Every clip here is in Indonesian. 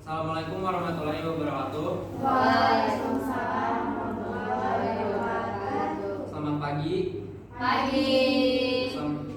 Assalamualaikum warahmatullahi wabarakatuh. Waalaikumsalam warahmatullahi wabarakatuh. Selamat pagi. Pagi.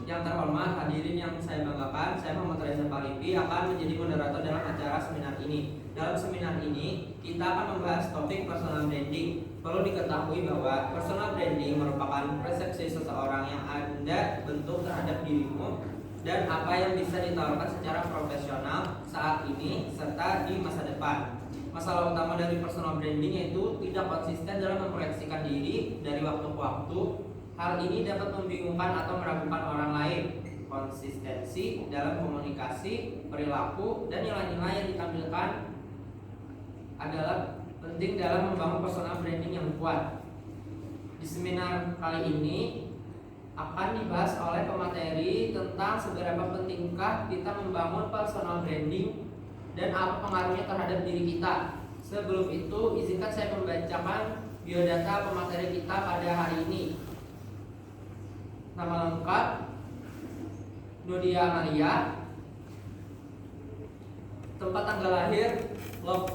Yang terhormat hadirin yang saya banggakan, saya Muhammad Reza Palipi akan menjadi moderator dalam acara seminar ini. Dalam seminar ini, kita akan membahas topik personal branding. Perlu diketahui bahwa personal branding merupakan persepsi seseorang yang Anda bentuk terhadap dirimu dan apa yang bisa ditawarkan secara profesional saat ini serta di masa depan. Masalah utama dari personal branding yaitu tidak konsisten dalam memproyeksikan diri dari waktu ke waktu. Hal ini dapat membingungkan atau meragukan orang lain. Konsistensi dalam komunikasi, perilaku, dan nilai-nilai yang ditampilkan adalah penting dalam membangun personal branding yang kuat. Di seminar kali ini akan dibahas oleh pemateri tentang seberapa pentingkah kita membangun personal branding dan apa pengaruhnya terhadap diri kita. Sebelum itu, izinkan saya membacakan biodata pemateri kita pada hari ini. Nama lengkap Nodia Amalia, tempat tanggal lahir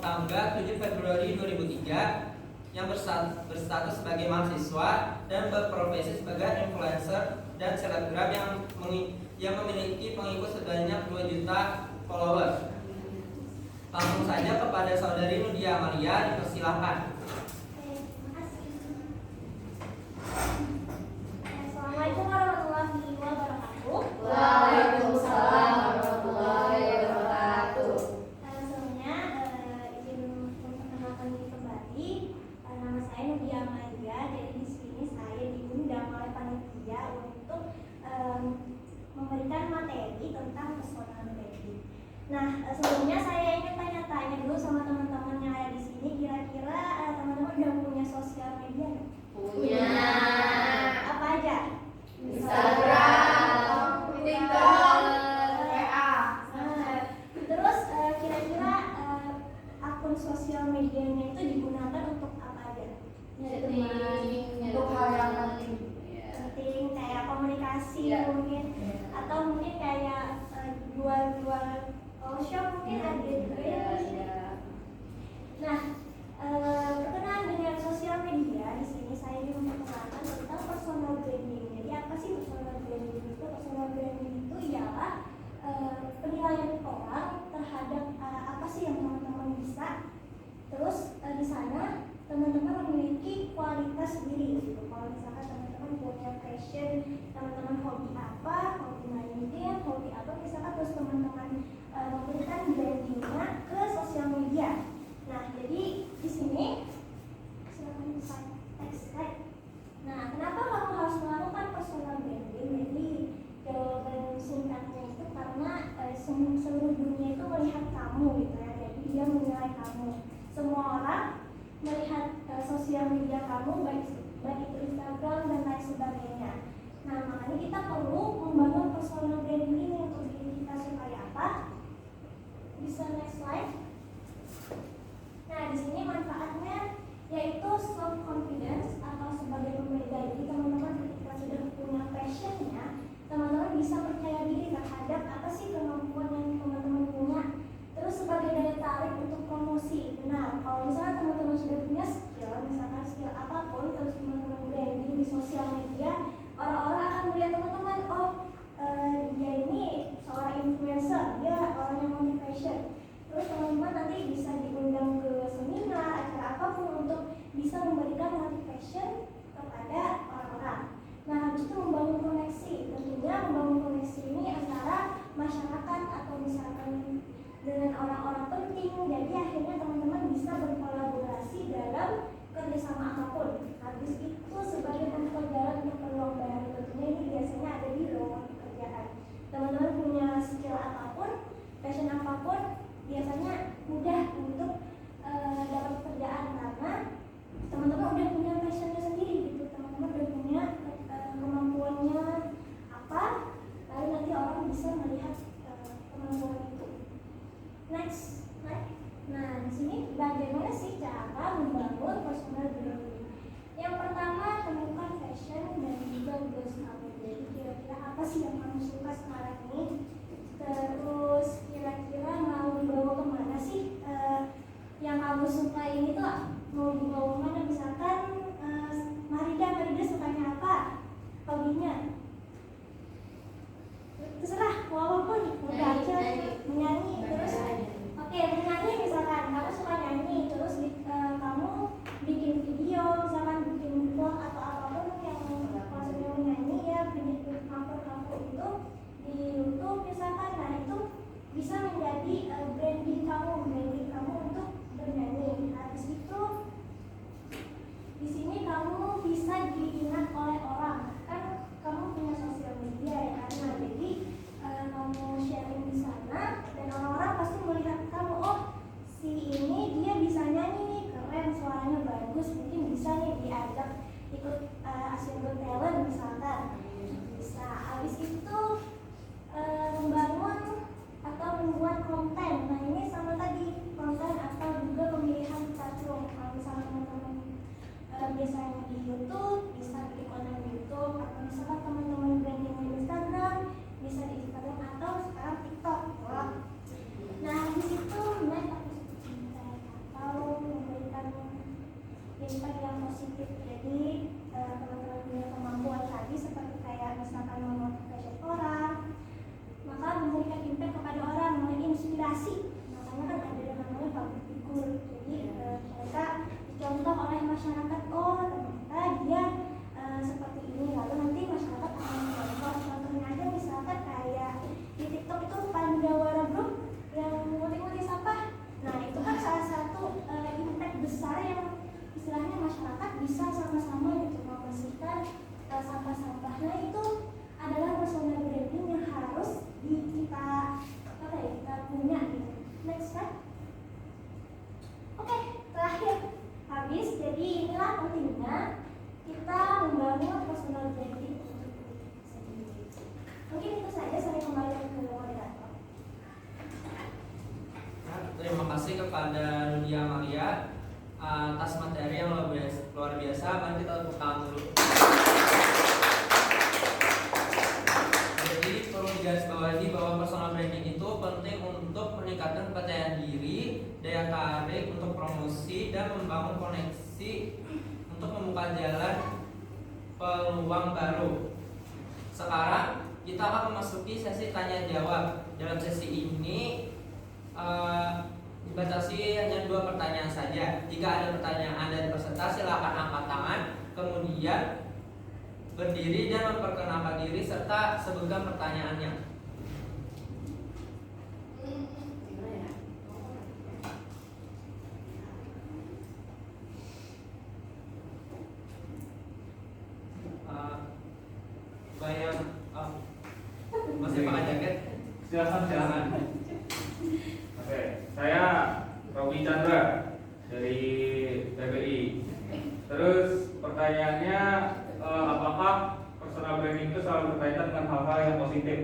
tanggal 7 Februari 2003, yang berstatus sebagai mahasiswa dan berprofesi sebagai influencer dan selebgram yang memiliki pengikut sebanyak 2 juta followers. Langsung saja kepada saudari Nodia Amalia, dipersilahkan. Assalamualaikum warahmatullahi wabarakatuh. Waalaikumsalam warahmatullahi wabarakatuh. Sebelumnya izin memperkenalkan diri kembali. Nama saya Nodia Amalia. Jadi di sini saya diundang oleh panitia untuk memberikan materi tentang personal branding. Nah, sebelumnya saya ingin tanya-tanya dulu sama teman-teman yang ada di sini. Kira-kira teman-teman udah punya sosial media nggak? Punya. Apa aja? Instagram, TikTok, WA. Terus kira-kira akun sosial medianya itu digunakan untuk apa aja? Untuk hal yang penting. Penting kayak komunikasi Iya. mungkin, atau mungkin kayak jual-jual shop mungkin ada juga ya. Nah, berkenaan dengan sosial media, di sini saya ingin memperkenalkan tentang personal branding. Jadi apa sih personal branding itu? Personal branding itu ialah penilaian orang terhadap apa sih yang teman-teman bisa. Terus di sana teman-teman memiliki kualitas diri gitu. Kalau misalkan teman-teman punya passion, teman-teman hobi apa, hobi main game, hobi apa, misalkan terus teman-teman memberikan brandingnya ke sosial media. Nah, jadi di sini silakan next slide. Nah, kenapa kamu harus melakukan personal branding? Jadi jawaban singkatnya itu karena seluruh dunia itu melihat kamu gitu ya. Jadi dia menilai kamu. Semua orang melihat sosial media kamu, baik itu Instagram dan lain sebagainya. Nah, makanya kita perlu membangun personal branding ini untuk diri kita supaya apa? Bisa next slide. Nah, di sini manfaatnya yaitu self confidence atau sebagai pembeda diri. Teman-teman ketika sudah punya passionnya, teman-teman bisa percaya diri terhadap apa sih kemampuan yang teman-teman punya. Terus sebagai daya tarik untuk promosi. Nah, kalau misalnya teman-teman sudah punya skill, misalkan skill apapun, terus teman-teman branding di sosial media, orang-orang akan melihat teman-teman, oh dia ini seorang influencer, dia orang yang motivation. Terus teman-teman nanti bisa diundang ke seminar, acara apapun untuk bisa memberikan motivation kepada orang-orang. Nah, habis itu membangun koneksi. Tentunya membangun koneksi ini antara masyarakat atau misalkan dengan orang-orang penting. Jadi akhirnya teman-teman bisa berkolaborasi dalam kerjasama apapun. Habis itu sebagai pembuka jalan untuk peluang baru. Tentunya ini biasanya ada di lowongan pekerjaan. Teman-teman punya skill apapun, passion apapun, biasanya mudah untuk dapat pekerjaan karena teman-teman udah punya passionnya sendiri gitu. Teman-teman udah punya kemampuannya apa, lalu nanti orang bisa melihat kemampuan itu. Next. Nah, di sini bagaimana sih cara membangun personal branding? Yang pertama, temukan passion dan juga goals kamu. Jadi kira-kira apa sih yang kamu suka sekarang ini? Terus kira-kira mau dibawa kemana sih mau mana, misalkan Marida sukanya apa, hobinya, terserah mau apapun, udah aja menyanyi. Terus oke, menyanyi misalkan kamu suka nyanyi, terus kamu bikin video, misalkan bikin vlog atau apapun yang maksudnya menyanyi ya, bikin cover itu di YouTube misalkan. Nah itu bisa menjadi branding kamu untuk bernyanyi. Habis itu di sini kamu bisa diingat oleh orang, kan kamu punya sosial media ya kan. Nah jadi kamu sharing di sana dan orang-orang pasti melihat kamu, oh si ini dia bisa nyanyi nih, keren, suaranya bagus, mungkin bisa nih diajak ikut Asian Got Talent misalkan, bisa. Habis itu membangun atau membuat konten. Nah ini sama tadi, konten atau juga pemilihan chatroom. Kalau misalnya teman-teman biasanya di YouTube, bisa bikin konten di YouTube, atau misalkan teman-teman branding di Instagram, bisa di Instagram atau sekarang TikTok. Nah di situ atau memberikan impact yang positif. Jadi teman-teman punya kemampuan tadi seperti kayak misalkan memotivasi orang, maka memberikan impact kepada orang, menginspirasi. Makanya kan ada yang namanya public figure. Jadi mereka dicontoh oleh masyarakat, oh ternyata dia seperti ini, lalu nanti masyarakat akan mencontoh. Contohnya aja misalkan kayak di TikTok itu Pandawara Group yang ngutik-ngutik sampah. Nah itu kan salah satu impact besar yang istilahnya masyarakat bisa sama-sama gitu membersihkan sampah-sampah. Nah itu adalah personal branding yang harus kita punya gitu. Next kan? Oke, terakhir habis. Jadi inilah pentingnya kita membangun personal branding untuk diri sendiri. Mungkin itu saja, saya kembali ke moderator. Terima kasih kepada Nudia Maria atas materi yang luar biasa. Mari kita tepuk tangan dulu. Jadi perlu digarisbawahi bahwa personal branding itu penting untuk meningkatkan kepercayaan diri, daya tarik untuk promosi, dan membangun koneksi untuk membuka jalan peluang baru. Sekarang kita akan memasuki sesi tanya jawab. Dalam sesi ini dibatasi hanya 2 pertanyaan saja. Jika ada pertanyaan dari peserta, silakan angkat tangan, kemudian berdiri dan memperkenalkan diri serta sebutkan pertanyaannya. Masih pakai jaket? Silakan. Oke, saya Robi Chandra dari PBI. Terus pertanyaannya, apakah personal branding itu selalu berkaitan dengan hal-hal yang positif?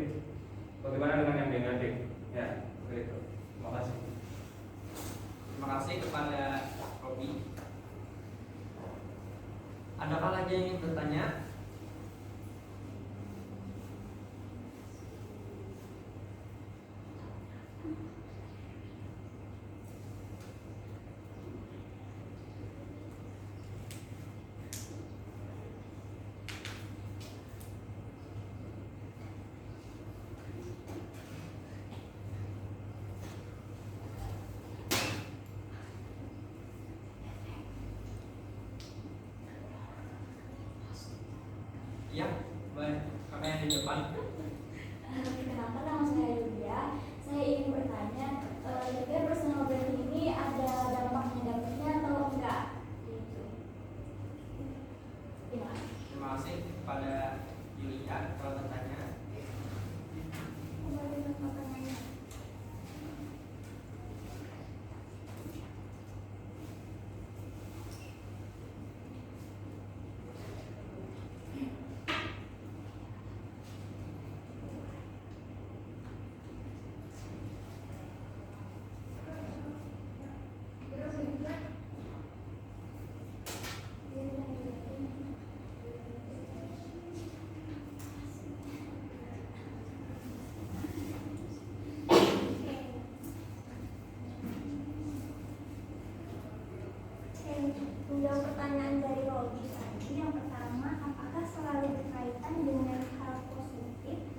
Bagaimana dengan yang negatif? Ya, begitu. Terima kasih. Terima kasih kepada Robi. Adakah lagi yang ingin bertanya? Ya, baik. Kakak yang di depan. Kenapa nama saya Yulia? Saya ingin bertanya, kira-kira personal branding ini ada dampak negatifnya atau enggak? Gitu. Gimana? Terima kasih kepada Yulia kalau bertanya. menjawab pertanyaan dari Robi tadi, yang pertama, apakah selalu berkaitan dengan hal positif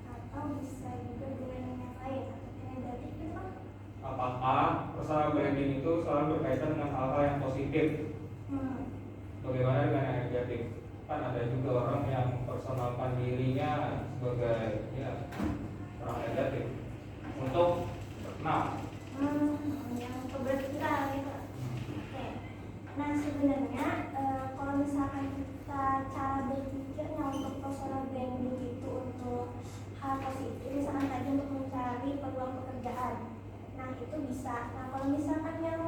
atau bisa juga dengan yang lain atau negatif gitu kan? Apakah personal branding itu selalu berkaitan dengan hal-hal yang positif? Bagaimana dengan yang negatif? Kan ada juga orang yang personalkan dirinya sebagai orang negatif untuk terkenal. Yang keberpikiran gitu. Oke. Nah sebenarnya kalau misalkan kita cara berpikirnya untuk personal branding itu untuk hal positif, misalkan tadi untuk mencari peluang pekerjaan, nah itu bisa. Nah kalau misalkan yang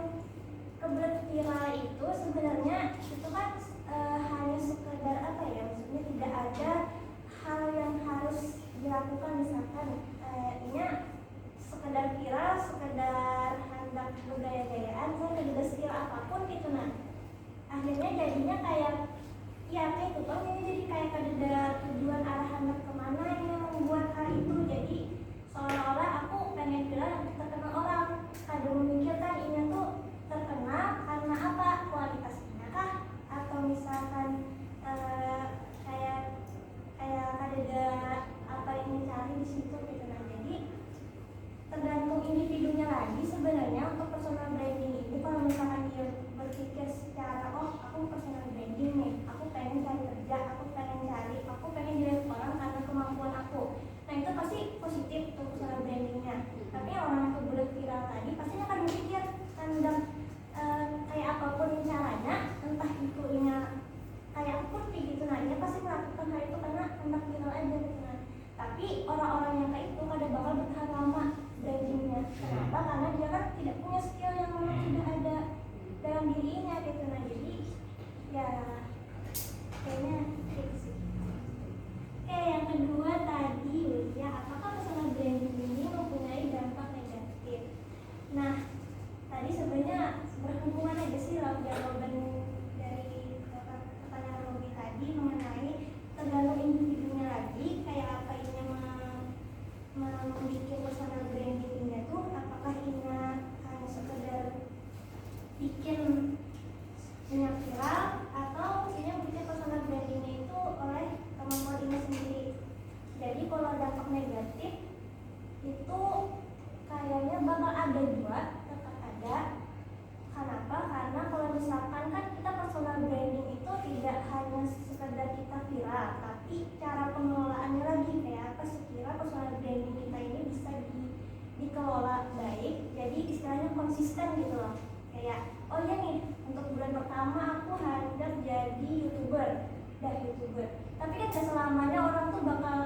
kebelet viral itu sebenarnya itu kan hanya sekedar apa ya, maksudnya tidak ada hal yang harus dilakukan, misalkan ini sekedar viral, sekedar hendak bergaya-gayaan, saya tidak skill apapun gitu. Nah akhirnya jadinya kayak ya kayak itu kan, jadi kayak ada tujuan arah hendak kemana yang membuat hal itu, jadi seolah-olah aku pengen viral terkenal orang, kadang memikirkan ini tuh terkenal karena apa, kualitasnya kah, atau misalkan kayak ada apa yang dicari di situ gitu. Nah jadi tergantung individunya lagi sebenarnya untuk personal branding ini. Kalau misalkan dia berpikir secara aku personal branding nih, aku pengen cari kerja, aku pengen dilihat orang karena kemampuan aku, nah itu pasti positif untuk personal brandingnya. Tapi orang yang kebelet viral tadi pasti akan berpikir tentang kayak apapun caranya, entah itu kayak apapun gitu. Nah dia pasti melakukan hal itu karena hendak viral aja gitu. Nah tapi orang-orang yang kayak itu kadang bakal bertahan lama brandingnya. Kenapa? Karena dia kan tidak punya skill yang memang sudah ada dalam dirinya gitu. Nah jadi ya kayaknya gitu sih. Oke, yang kedua tadi ya, apakah personal branding ini mempunyai dampak negatif? Nah tadi sebenarnya berhubungan aja sih jawaban dari pertanyaan Robi tadi mengenai tergantung individunya lagi, kayak apa ini membuat personal brandingnya tuh, apakah ini hanya sekedar bikin minyak viral atau ini bikin personal brandingnya itu oleh kemampuan ini sendiri. Jadi kalau dampak negatif itu kayaknya bakal ada juga, tetap ada. Kenapa? Karena kalau misalkan kan kita personal branding itu tidak hanya sekedar kita viral, tapi cara pengelolaannya lagi, kayak apa sekira personal branding kita ini bisa dikelola baik, jadi istilahnya konsisten gitu loh. Kayak oh iya nih, untuk bulan pertama aku hendak jadi YouTuber, tapi kan gak selamanya orang tuh bakal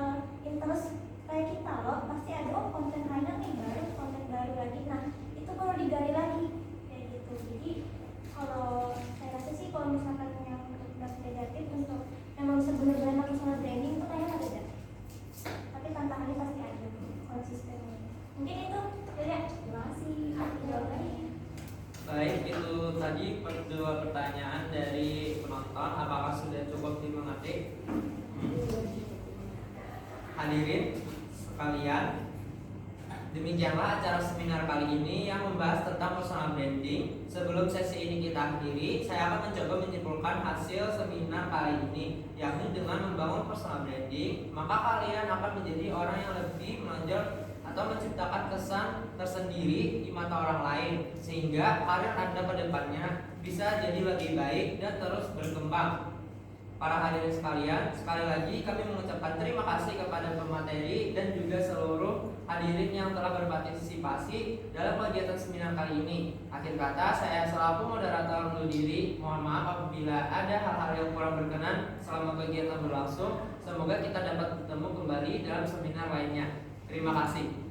interest kayak kita loh, pasti ada konten lainnya nih baru, konten baru lagi. Nah itu perlu digali lagi kayak gitu. Jadi kalau saya rasa sih kalau misalkan yang dampak negatif untuk memang bisa benar-benar personal branding itu kayaknya nggak ada, tapi tantangannya pasti ada, konsisten. Mungkin itu ya. Terima kasih jawabannya. Baik, itu tadi dua pertanyaan dari penonton. Apakah sudah cukup dimengerti? Hadirin sekalian, demikianlah acara seminar kali ini yang membahas tentang personal branding. Sebelum sesi ini kita akhiri, saya akan mencoba menyimpulkan hasil seminar kali ini, yakni dengan membangun personal branding, maka kalian akan menjadi orang yang lebih menonjol atau menciptakan kesan tersendiri di mata orang lain, sehingga karir Anda ke depannya bisa jadi lebih baik dan terus berkembang. Para hadirin sekalian, sekali lagi kami mengucapkan terima kasih kepada pemateri dan juga seluruh hadirin yang telah berpartisipasi dalam kegiatan seminar kali ini. Akhir kata, saya selaku moderator undur diri. Mohon maaf apabila ada hal-hal yang kurang berkenan selama kegiatan berlangsung. Semoga kita dapat bertemu kembali dalam seminar lainnya. Terima kasih.